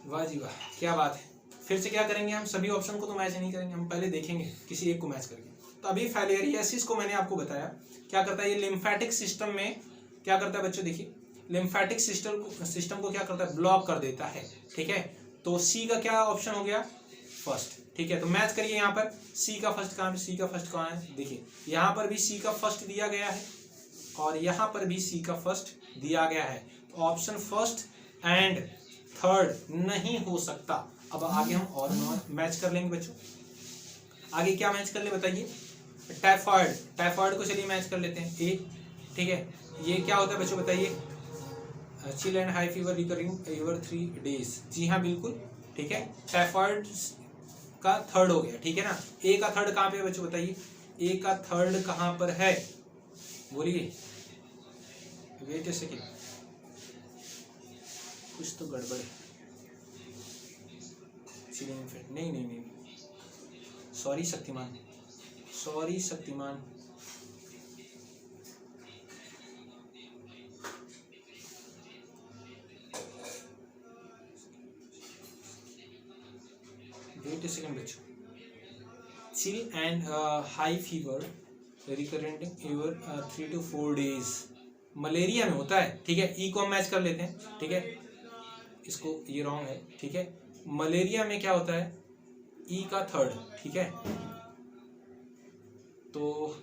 वाह जी वाह, क्या बात है। फिर से क्या करेंगे हम, सभी ऑप्शन को तो मैच नहीं करेंगे, हम पहले देखेंगे किसी एक को मैच करके। तो अभी फाइलेरियासिस को मैंने आपको बताया क्या करता है, ये लिम्फेटिक सिस्टम में क्या करता है बच्चों, देखिए लिम्फेटिक सिस्टम को क्या करता है, ब्लॉक कर देता है, ठीक है। तो सी का क्या ऑप्शन हो गया, फर्स्ट, ठीक है। तो मैच करिए, यहाँ पर सी का फर्स्ट कहाँ है, सी का फर्स्ट कहाँ है, देखिए यहाँ पर भी सी का फर्स्ट दिया गया है और यहाँ पर भी सी का फर्स्ट दिया गया है, तो ऑप्शन फर्स्ट एंड थर्ड नहीं हो सकता। अब आगे हम और मैच कर लेंगे बच्चों, आगे क्या मैच कर ले बताइए, टाइफाइड को चलिए मैच कर लेते हैं, ए, ठीक है, ये क्या होता है बच्चों बताइए, chill and high fever recurring ever 3 days, जी हाँ बिल्कुल, ठीक है, टाइफाइड का थर्ड हो गया, ठीक है ना। ए का थर्ड कहाँ पे है बच्चों बताइए, ए का थर्ड कहाँ पर है, बोलिए, वेट ए सेकेंड, कुछ तो गड़बड़ है, नहीं नहीं नहीं, sorry Shaktimaan, sorry Shaktimaan, wait a second बच्चों, chill and high fever recurrent ever 3 to 4 days, malaria में होता है, ठीक है। ई को हम मैच कर लेते हैं, ठीक है, इसको ये रॉन्ग है, ठीक है। मलेरिया में क्या होता है, ई का थर्ड, ठीक है, तो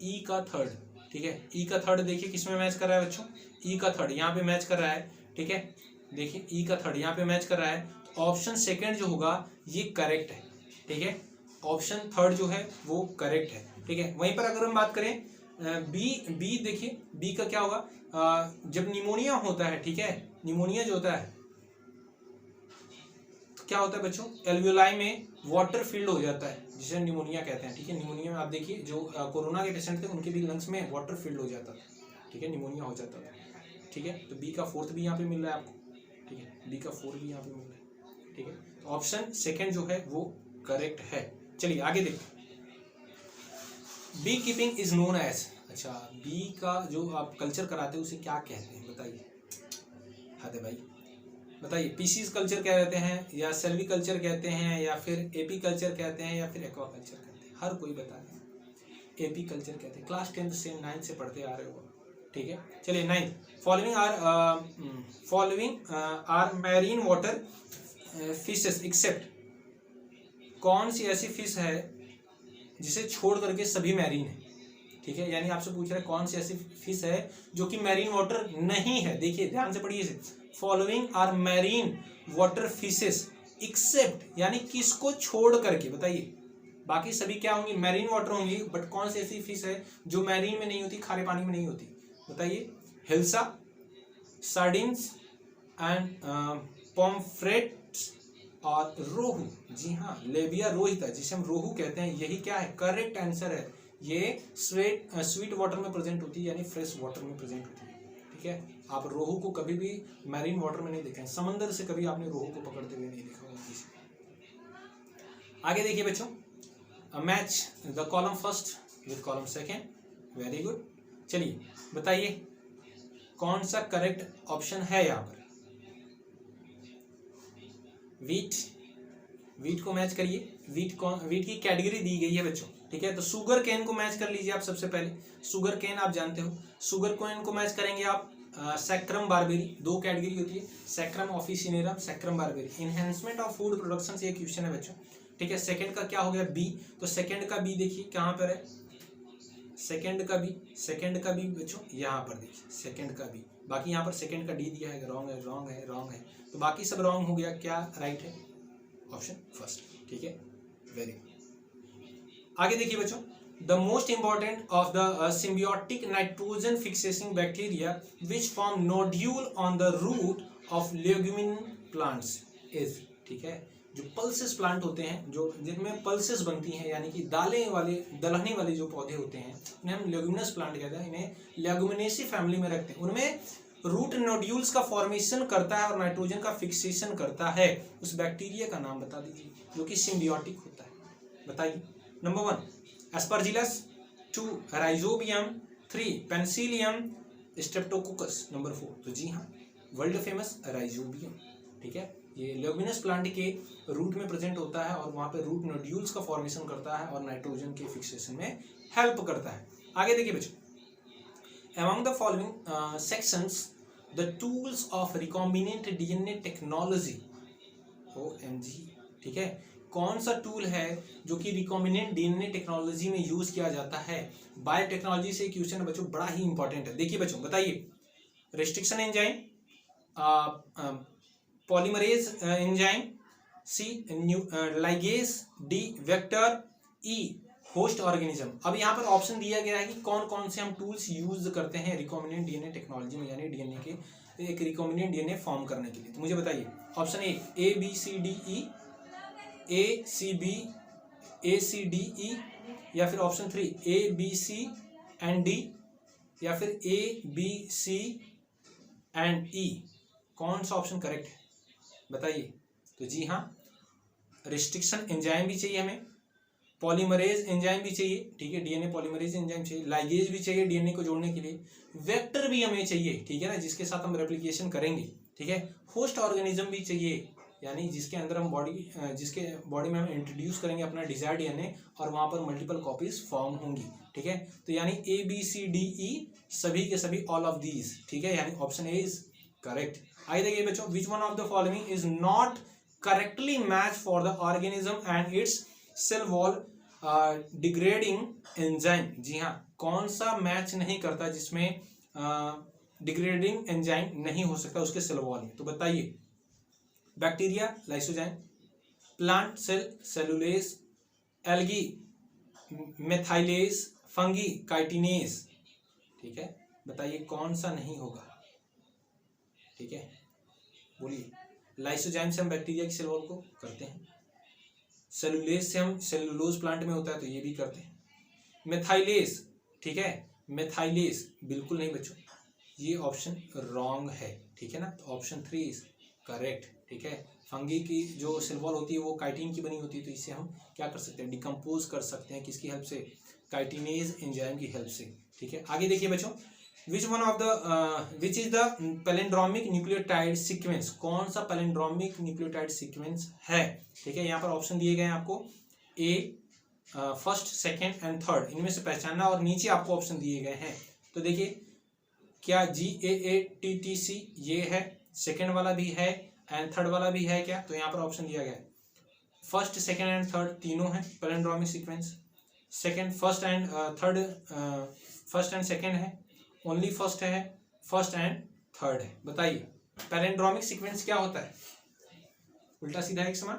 ई का थर्ड, ठीक है। ई का थर्ड देखिए किस में मैच कर रहा है बच्चों, ई का थर्ड यहाँ पे मैच कर रहा है, ठीक है। देखिए ई का थर्ड यहाँ पे मैच कर रहा है, तो ऑप्शन सेकंड जो होगा ये करेक्ट है, ठीक है। ऑप्शन थर्ड जो है वो करेक्ट है, ठीक है। वहीं पर अगर हम बात करें बी देखिए बी का क्या होगा, जब निमोनिया होता है, ठीक है, निमोनिया जो होता है तो क्या होता है बच्चों, एल्वियोलाई में वाटर फील्ड हो जाता है, जिसे निमोनिया कहते हैं, ठीक है। निमोनिया में आप देखिए जो कोरोना के पेशेंट थे उनके भी लंग्स में वाटर फील्ड हो जाता था, ठीक है, निमोनिया हो जाता था, ठीक है। तो बी का फोर्थ भी यहाँ पे मिल रहा है आपको, ठीक है, बी का फोर्थ भी यहाँ पे मिल रहा है, ठीक है। तो ऑप्शन सेकेंड जो है वो करेक्ट है। चलिए आगे देखते हैं, beekeeping is known as, अच्छा बी का जो आप कल्चर कराते हैं उसे क्या कहते हैं बताइए, हाँ दे भाई बताइए, पीसीज कल्चर क्या कहते हैं, या सेल्वी कल्चर कहते हैं, या फिर एपी कल्चर कहते हैं, या फिर एक्वा कल्चर कहते हैं, हर कोई बता दें। एपी कल्चर कहते हैं, क्लास 10 से 9 से पढ़ते आ रहे हो, ठीक है। चलिए 9, following are marine water fishes except, कौन सी ऐसी फिश है जिसे छोड़ करके सभी मैरीन है, ठीक है। यानी आपसे पूछ रहा है कौन सी ऐसी फिश है जो कि मैरीन वाटर नहीं है, देखिए ध्यान से पढ़िए इसे, following are marine water fishes except, यानी किसको छोड़ करके बताइए, बाकी सभी क्या होंगी, मैरीन वाटर होंगी, बट कौन सी ऐसी फिश है जो मैरीन में नहीं होती, खारे पानी में नहीं होती, बताइए। हिल्सा, सार्डिन्स एंड पॉम्फ्रेट्स और रोहू, जी हाँ लेबिया रोहिता जिसे हम रोहू कहते हैं, यही क्या है करेक्ट आंसर है। ये स्वीट वाटर में प्रेजेंट होती है, यानी फ्रेश वाटर में प्रेजेंट होती है, ठीक है। आप रोहू को कभी भी मैरीन वाटर में नहीं देखें, समंदर से कभी आपने रोहू को पकड़ते हुए नहीं देखा होगा किसी। आगे देखिए बच्चों, match the column first with column second, very good. चलिए बताइए कौन सा करेक्ट ऑप्शन है यहाँ पर, वीट को मैच करिए, वीट की कैटेगरी दी गई है बच्चों, ठीक है। तो शुगर केन को मैच कर लीजिए आप, सबसे पहले शुगर केन आप जानते हो, शुगर केन को मैच करेंगे आप सैक्रम बारबेरी, दो कैटेगरी होती है, saccharum officinarum, saccharum barberi. Enhancement of food production से एक क्वेश्चन है बच्चों, ठीक है। सेकंड का क्या हो गया बी, तो सेकंड का बी देखिए कहाँ पर है, सेकंड का बी बच्चों यहाँ पर देखिए, सेकंड का बी, बाकी यहाँ पर सेकंड का डी दिया है, रॉन्ग है रॉन्ग है रॉन्ग है, तो बाकी सब रॉन्ग हो गया, क्या राइट है, ऑप्शन फर्स्ट, ठीक है, वेरी गुड। आगे देखिए बच्चों, the most important of the symbiotic nitrogen fixing bacteria which form nodule on the root of legumin plants is, ठीक है। जो पल्सेस प्लांट होते हैं, जो जिनमें पल्सेस बनती हैं, यानी कि दालें वाले दलहनी वाले जो पौधे होते हैं, उन्हें हम लेग्यूमिनस प्लांट कहते हैं, इन्हें लेग्यूमिनेसी फैमिली में रखते हैं। उनमें रूट नोड्यूल्स का फॉर्मेशन करता है और नाइट्रोजन का फिक्सेशन करता है, उस बैक्टीरिया का नाम बता दीजिए जो कि सिम्बियोटिक होता है, बताइए। Number 1 Aspergillus, 2 rhizobium, 3 Penicillium, Streptococcus, number 4, तो जी हाँ वर्ल्ड फेमस राइजोबियम, ठीक है। ये लेग्यूमिनस प्लांट के रूट में प्रेजेंट होता है और वहाँ पे रूट नोड्यूल्स का फॉर्मेशन करता है और नाइट्रोजन के फिक्सेशन में हेल्प करता है। आगे देखिए बच्चों, among the following sections the tools of recombinant DNA technology, OMG, ठीक है। कौन सा टूल है जो कि रिकॉम्बिनेंट डीएनए टेक्नोलॉजी में यूज किया जाता है, बायोटेक्नोलॉजी से क्वेश्चन है बच्चों, बड़ा ही इंपॉर्टेंट है। देखिए बच्चों बताइए, रेस्ट्रिक्शन एंजाइम, पॉलीमरेज एंजाइम, सी लाइगेज, डी वेक्टर, ई होस्ट ऑर्गेनिज्म। अब यहाँ पर ऑप्शन दिया गया है कि कौन कौन से हम टूल्स यूज करते हैं रिकॉम्बिनेंट डीएनए टेक्नोलॉजी में, यानी डीएनए के एक रिकॉम्बिनेंट डीएनए फॉर्म करने के लिए। तो मुझे बताइए option A B C D E, A C D E, या फिर option 3 A B C and D, या फिर ए बी सी एंड ई, कौन सा ऑप्शन करेक्ट है बताइए। तो जी हाँ, रिस्ट्रिक्शन एंजाइम भी चाहिए हमें, पॉलीमरेज एंजाइम भी चाहिए, ठीक है, डीएनए पॉलीमरेज एंजाइम चाहिए, लाइगेज भी चाहिए डीएनए को जोड़ने के लिए, वेक्टर भी हमें चाहिए, ठीक है ना, जिसके साथ हम रेप्लिकेशन करेंगे, ठीक है, होस्ट ऑर्गेनिज्म भी चाहिए, यानी जिसके अंदर हम जिसके बॉडी में हम इंट्रोड्यूस करेंगे अपना डिजायर्ड डीएनए और वहां पर मल्टीपल कॉपीज फॉर्म होंगी, ठीक है। तो यानी ABCDE सभी के सभी ऑल ऑफ दीज, ठीक है, यानी ऑप्शन ए इज करेक्ट। आइए देखिए बच्चों, which one of the following is not correctly match for the organism and its cell wall degrading enzyme. जी हाँ, कौन सा मैच नहीं करता जिसमें डिग्रेडिंग एंजाइम नहीं हो सकता उसके सेल वॉल में, तो बताइए। Bacteria lysozyme, plant cell cellulase, algae methylase, fungi chitinase, ठीक है, बताइए कौन सा नहीं होगा, ठीक है, बोलिए। लाइसोजाइम से हम बैक्टीरिया की सेल वॉल को करते हैं, सेलुलेज से हम सेलुलोज प्लांट में होता है तो ये भी करते हैं, मेथाइलेज, ठीक है, मेथाइलेज बिल्कुल नहीं बच्चों, ये ऑप्शन रॉन्ग है, ठीक है ना। तो ऑप्शन 3 इज करेक्ट, ठीक है। फंगी की जो सेल वॉल होती है वो काइटिन की बनी होती है, तो इसे हम क्या कर सकते हैं, डिकम्पोज कर सकते हैं, किसकी हेल्प से, काइटिनेज एंजाइम की हेल्प से, ठीक है। आगे देखिए बच्चों, which is the palindromic nucleotide sequence, कौन सा पैलिंड्रोमिक न्यूक्लियोटाइड सीक्वेंस है, ठीक है। यहाँ पर ऑप्शन दिए गए हैं आपको, ए फर्स्ट, सेकेंड एंड थर्ड, इनमें से पहचानना, और नीचे आपको ऑप्शन दिए गए हैं। तो देखिए, क्या GAATTC ये है, सेकेंड वाला भी है एंड थर्ड वाला भी है क्या, तो यहाँ पर ऑप्शन दिया गया है फर्स्ट, सेकेंड एंड थर्ड तीनों है palindromic sequence, second first and third, first and second है, ओनली फर्स्ट है, फर्स्ट एंड थर्ड है। बताइए पैलिंड्रोमिक सीक्वेंस क्या होता है, उल्टा सीधा एक समान,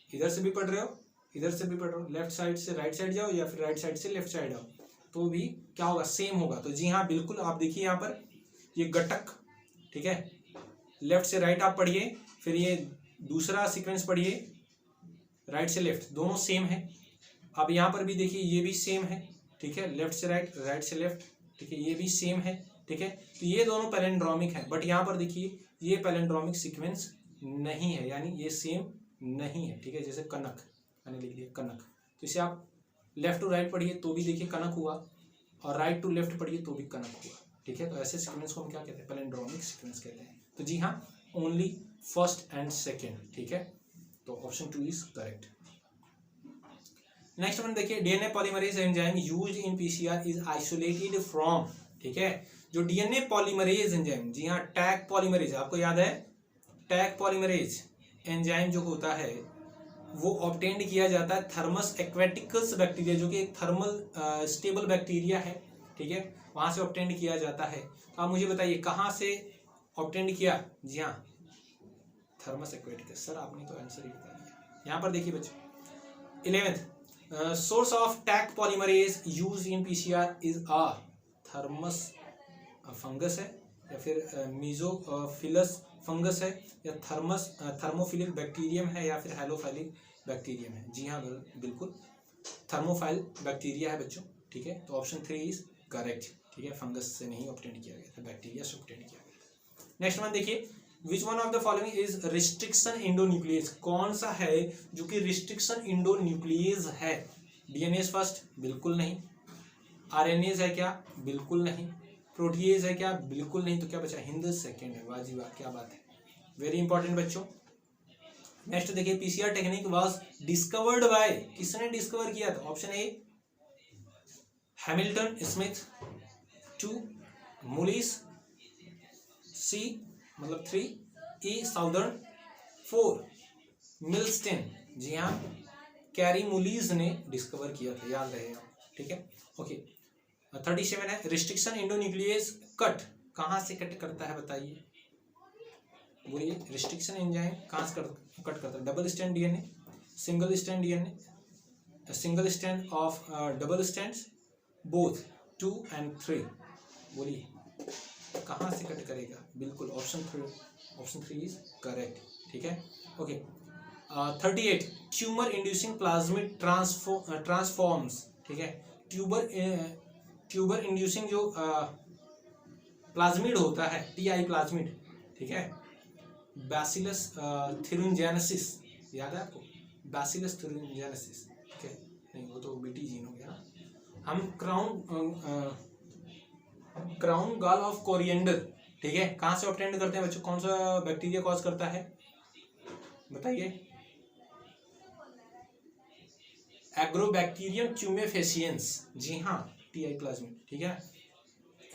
इधर से भी पढ़ रहे हो इधर से भी पढ़ रहे हो, लेफ्ट साइड से राइट साइड जाओ या फिर राइट साइड से लेफ्ट साइड आओ तो भी क्या होगा, सेम होगा। तो जी हाँ बिल्कुल, आप देखिए यहाँ पर ये घटक, ठीक है, लेफ्ट से राइट आप पढ़िए, फिर ये दूसरा सीक्वेंस पढ़िए राइट से लेफ्ट, दोनों सेम है। अब यहाँ पर भी देखिए ये भी सेम है, ठीक है, लेफ्ट से राइट, राइट से लेफ्ट, ठीक है, ये भी सेम है, ठीक है। तो ये दोनों पैलिंड्रोमिक है, बट यहाँ पर देखिए ये पैलिंड्रोमिक सीक्वेंस नहीं है, यानी ये सेम नहीं है, ठीक है। जैसे कनक मैंने लिख दिया कनक, तो इसे आप लेफ्ट टू राइट पढ़िए तो भी देखिए कनक हुआ, और राइट टू लेफ्ट पढ़िए तो भी कनक हुआ, ठीक है। तो ऐसे सीक्वेंस को हम क्या कहते हैं, पैलिंड्रोमिक सीक्वेंस कहते हैं। तो जी हाँ, ओनली फर्स्ट एंड सेकेंड, ठीक है। तो option 2 is correct. Next one देखिए, DNA polymerase enzyme used in PCR is isolated from, ठीक है। जो डीएनए पॉलीमरेज एंजाइम, जी हाँ, टैग पॉलीमरेज, आपको याद है टैग पॉलीमरेज एंजाइम जो होता है वो ऑब्टेन्ड किया जाता है थर्मस एक्वेटिकस बैक्टीरिया, जो कि एक थर्मल स्टेबल बैक्टीरिया है, ठीक है, वहां से ऑब्टेन्ड किया जाता है। तो आप मुझे बताइए कहाँ से ऑब्टेन्ड किया, जी हाँ, थर्मस एक्वेटिकस। सर आपने तो आंसर ही बता दिया। यहाँ पर देखिए बच्चों, 11th source of Taq polymerase use in PCR is a thermus fungus है, या फिर मीजोफिलस फंगस है, या थर्मोफिलिक बैक्टीरियम है, या फिर हैलोफाइलिक बैक्टीरियम है। जी हाँ बिल्कुल थर्मोफाइल बैक्टीरिया है बच्चों, ठीक है। तो ऑप्शन 3 इज करेक्ट, ठीक है, फंगस से नहीं ऑब्टेन किया गया था, बैक्टीरिया से ऑब्टेन किया गया। नेक्स्ट वन देखिए, विच one of the following is restriction endonuclease, कौन सा है जो कि रिस्ट्रिक्शन इंडोन्यूक्लियस है। डीएनएज फर्स्ट, बिल्कुल नहीं। आरएनएज है क्या, बिल्कुल नहीं। प्रोटीएज है क्या, बिल्कुल नहीं। तो क्या बचा, हिंद सेकेंड है, वाह जी वाह, क्या बात है, वेरी इंपॉर्टेंट बच्चों। नेक्स्ट देखिए, PCR technique was discovered by, किसने डिस्कवर किया था, option A Hamilton Smith, 2 Mullis, C मतलब 3 ई साउदर्न, 4 मिल्स्टेन। जी हाँ, कैरी मुलीज ने डिस्कवर किया था, याद रहेगा, ठीक है, ओके। 37 है, रिस्ट्रिक्शन इंडोन्यूक्लियस कट, कहाँ से कट करता है बताइए, बोलिए। रिस्ट्रिक्शन एंजाइम कहाँ से कट करता है, double strand DNA, single strand DNA, single strand of double strands, both 2 and 3, बोलिए कहाँ से कट करेगा, बिल्कुल ऑप्शन 3 इज करेक्ट, ठीक है, okay. 38 tumour inducing plasmid transforms, ठीक है। ट्यूबर इंड्यूसिंग जो प्लाज्मिड होता है, टीआई प्लाज्मिड, ठीक है, बैसिलस थ्यूरिंजेनेसिस, याद है आपको, बैसिलस थ्यूरिंजेनेसिस, ठीक है, नहीं वो तो बीटी जीन हो गया ना। हम क्राउन गॉल ऑफ कोरिएंडर, ठीक है, कहाँ से ऑब्टेन करते हैं बच्चों, कौन सा बैक्टीरिया कॉज करता है, बताइए। एग्रोबैक्टीरियम क्यूमेफेसियंस, जी हाँ, टीआई प्लाज्मिड, ठीक है।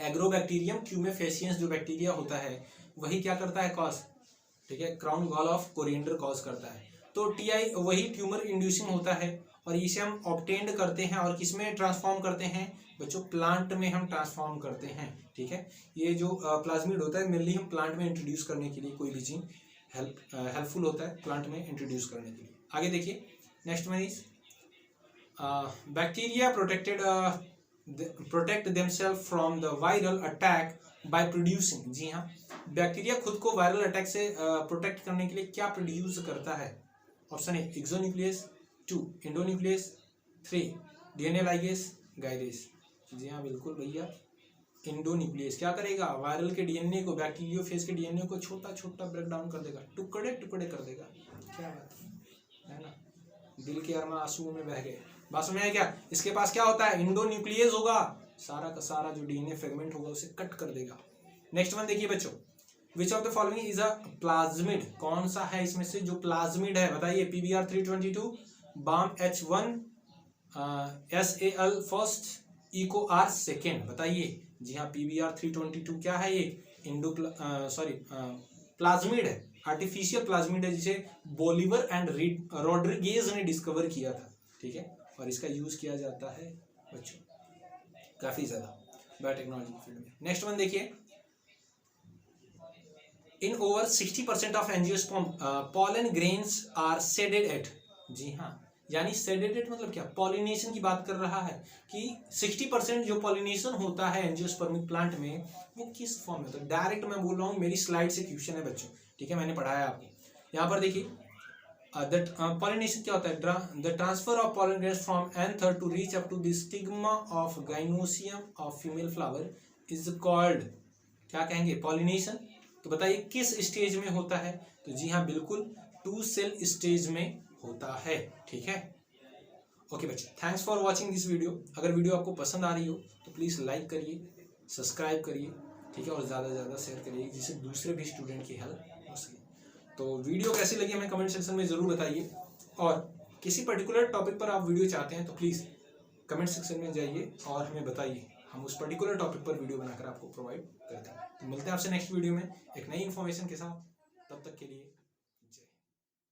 एग्रोबैक्टीरियम क्यूमेफेसियंस जो बैक्टीरिया होता है वही क्या करता है, कॉज, ठीक है, crown gall of coriander cause करता है। तो टीआई वही ट्यूमर इंड्यूसिंग होता है और इसे हम ऑब्टेन्ड करते हैं और किसमें ट्रांसफॉर्म करते हैं बच्चों, प्लांट में हम ट्रांसफॉर्म करते हैं, ठीक है। ये जो प्लाज्मिड होता है मेनली हम प्लांट में इंट्रोड्यूस करने के लिए, कोई भी जीन हेल्पफुल होता है प्लांट में इंट्रोड्यूस करने के लिए। आगे देखिए, next one is bacteria protect themselves from the viral attack by producing, जी हाँ, बैक्टीरिया खुद को वायरल अटैक से प्रोटेक्ट करने के लिए क्या प्रोड्यूस करता है। Option A exonuclease, 2 endonuclease, 3 DNA ligase गाइडेस, जी हाँ बिल्कुल भैया, एंडोन्यूक्लियस क्या करेगा, वायरल के डीएनए को, बैक्टीरियोफेज के डीएनए को छोटा छोटा ब्रेक डाउन कर देगा, टुकड़े टुकड़े कर देगा। क्या बात है ना, दिल के अरमा आंसू में बह गए, बात समझ में क्या। इसके पास क्या होता है, एंडोन्यूक्लियस होगा, सारा का सारा जो डीएनए फ्रेगमेंट होगा उसे कट कर देगा। नेक्स्ट वन देखिए बच्चों, which of the following is a plasmid, कौन सा है इसमें से जो प्लाज्मिड है, बताइए। PBr 322, BAM H1, SAL first, EcoR second, बताइए। जी हाँ, PBr 322 क्या है, ये प्लाज्मिड है, आर्टिफिशियल प्लाज्मिड है, जिसे बोलिवर एंड रॉड्रिगेज ने डिस्कवर किया था, ठीक है। और इसका यूज किया जाता है बच्चों काफी ज्यादा बायोटेक्नोलॉजी फील्ड में। नेक्स्ट वन देखिए, in over 60% of angiosperm pollen grains are shedded at, जी हाँ, यानी सेडेड मतलब क्या, पॉलिनेशन की बात कर रहा है कि 60% जो पॉलिनेशन होता है एंजियोस्पर्मिक प्लांट में वो किस फॉर्म में होता है। डायरेक्ट मैं बोल रहा हूँ, मेरी स्लाइड से क्वेश्चन है बच्चों, ठीक है, मैंने पढ़ाया आपको। यहाँ पर देखिए, पॉलिनेशन क्या होता है, the transfer of pollen grains from anther to reach up to the stigma of gynoecium of female flower is called, क्या कहेंगे, पॉलिनेशन। तो बताइए किस स्टेज में होता है, तो जी हाँ बिल्कुल 2 सेल स्टेज में होता है, ठीक है। ओके बच्चे, thanks for watching this video. अगर वीडियो आपको पसंद आ रही हो तो प्लीज़ लाइक करिए, सब्सक्राइब करिए, ठीक है, और ज़्यादा से ज़्यादा शेयर करिए जिससे दूसरे भी स्टूडेंट की हेल्प हो सके। तो वीडियो कैसी लगी हमें कमेंट सेक्शन में ज़रूर बताइए, और किसी पर्टिकुलर टॉपिक पर आप वीडियो चाहते हैं तो प्लीज़ कमेंट सेक्शन में जाइए और हमें बताइए, हम उस पर्टिकुलर टॉपिक पर वीडियो बनाकर आपको प्रोवाइड करते हैं। तो मिलते हैं आपसे नेक्स्ट वीडियो में एक नई इन्फॉर्मेशन के साथ, तब तक के लिए